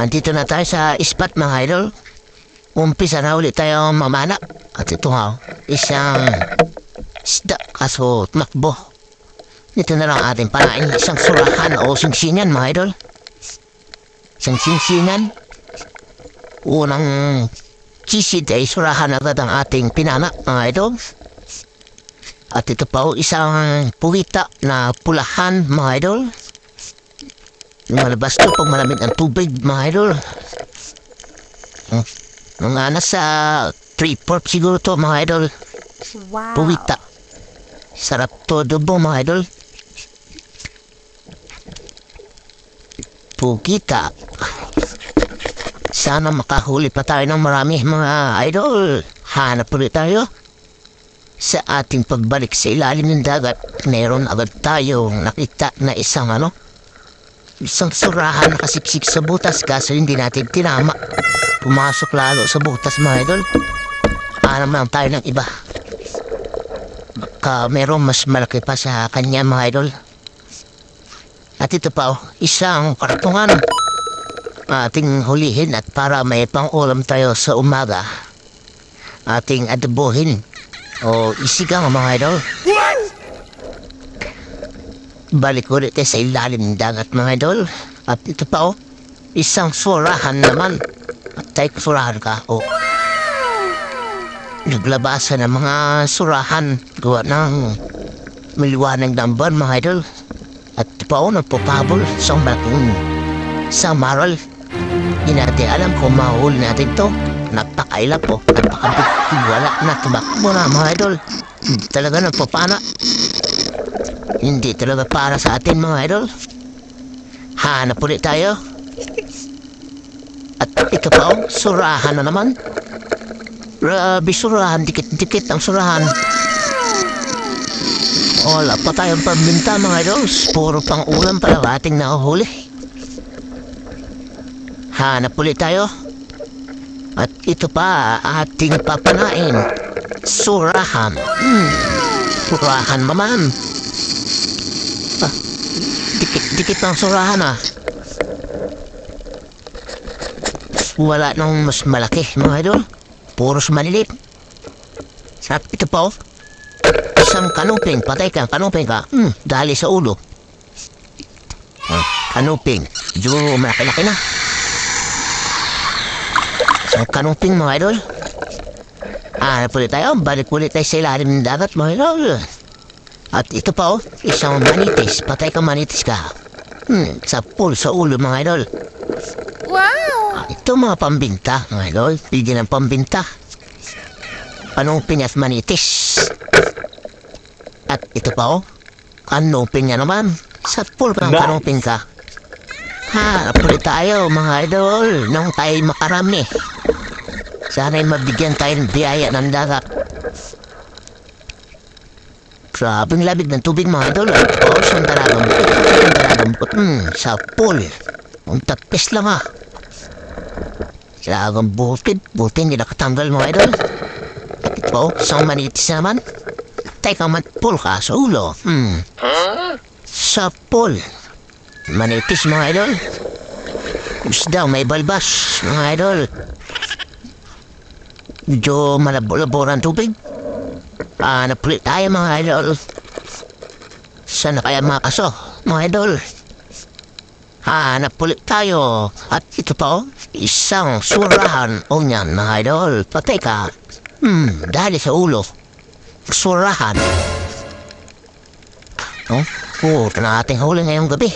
Andito na tayo sa spot mga idol. Umpisa na ulit tayo mamana. At ito nga, isang isda kaso tumakbo. Ito na lang ating panain. Isang surahan o singsingan mga idol. Isang singsingan. Unang chisid ay surahan agad ang ating pinana mga idol. At ito pa isang puwita na pulahan mga idol. Lumalabas to pag malamig ang tubig mga idol. Mga nasa 3/4 siguro to mga idol. Wow. Puwita. Sarap to dubo mga idol. Pugita. Sana makahuli pa tayo ng marami mga idol. Hanap ulit tayo. Sa ating pagbalik sa ilalim ng dagat, meron agad tayong nakita na isang surahan na kasiksik sa butas kaso hindi natin tinama. Pumasok lalo sa butas mga idol. Hanap lang tayo ng iba. Baka meron mas malaki pa sa kanya mga idol. At ito pa isang karatungan. Ating hulihin at para may pang-ulam tayo sa umaga. Ating adobohin o isigang mga idol. Balik ulit sa ilalim ng dagat mga idol. At ito pa isang surahan naman. At tayo surahan ka naglabasan ng mga surahan gawa ng maliwanag ng buwan mga idol. At ito pa nagpapabol sa malaking samaral. Hindi natin alam kung mahuli natin to. Napakailap napakabigwala na tumakbo na mga idol. Hindi talaga nagpapana. Hindi talaga para sa atin mga idol. Hanap ulit tayo. At ito pa surahan na naman. Grabe surahan, dikit-dikit ang surahan. Wala pa tayong pambinta mga idol. Puro pang ulam pala ating nahuhuli. Hanap ulit tayo. At ito pa ating papanain. Surahan. Surahan naman. Dikit ng surahan Wala nang mas malaki mga idol. Puros maliliit. Sarap ito pa isang kanuping. Patay ka, kanuping ka. Dali sa ulo. Kanuping. Medyo malaki-laki na. Isang kanuping mga idol. Ulit tayo. Balik ulit tayo sa ilalim ng dagat mga idol. At ito pa isang manitis. Patay ka manitis ka. Sa pool sa ulo mga idol. Wow! Ito mga pambinta mga idol. Bigyan ng pambinta. Kanuping at manitis. At ito pa kanuping na naman. Sa pool pa ng kanuping ka. Ulit tayo mga idol. Nang tayo makarami. Sana'y mabigyan tayo ng biyaya ng dagat. Grabing labig ng tubig mga idol. Saan daragambot. Sa pool. Ang tapis lang Silagang buti hindi nakatanggal mga idol. At ito isang manitis naman. Teka matpul ka sa ulo. Sa pool. Manitis mga idol. Isda may balbas mga idol. Medyo malabo-labo ang tubig. Napulit tayo mga idol. Sana kaya makaso mga idol. Napulit tayo. At ito pa isang surahan niyan mga idol. Patay ka. Dali sa ulo. Surahan. Ito na ating huli ngayong gabi.